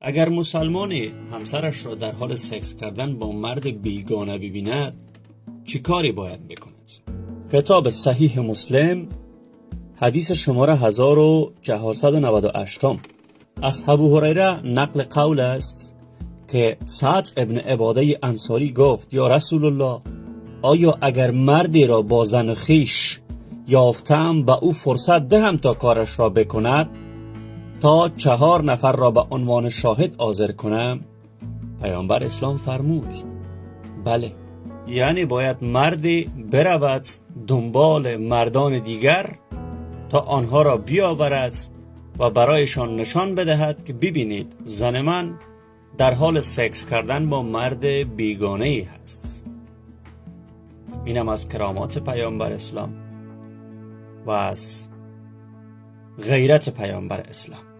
اگر مسلمانی همسرش را در حال سکس کردن با مرد بیگانه ببیند چی کاری باید بکند؟ کتاب صحیح مسلم حدیث شماره 1498 از ابو هریره نقل قول است که سعد ابن عباده انصاری گفت یا رسول الله، آیا اگر مردی را با زن خویش یافتم به او فرصت دهم تا کارش را بکند تا 4 نفر را به عنوان شاهد حاضر کنم؟ پیامبر اسلام فرمود بله، یعنی باید مردی برود دنبال مردان دیگر تا آنها را بیاورد و برایشان نشان بدهد که ببینید زن من در حال سکس کردن با مرد بیگانه ای هست. اینم از کرامات پیامبر اسلام و از غیرت پیامبر اسلام.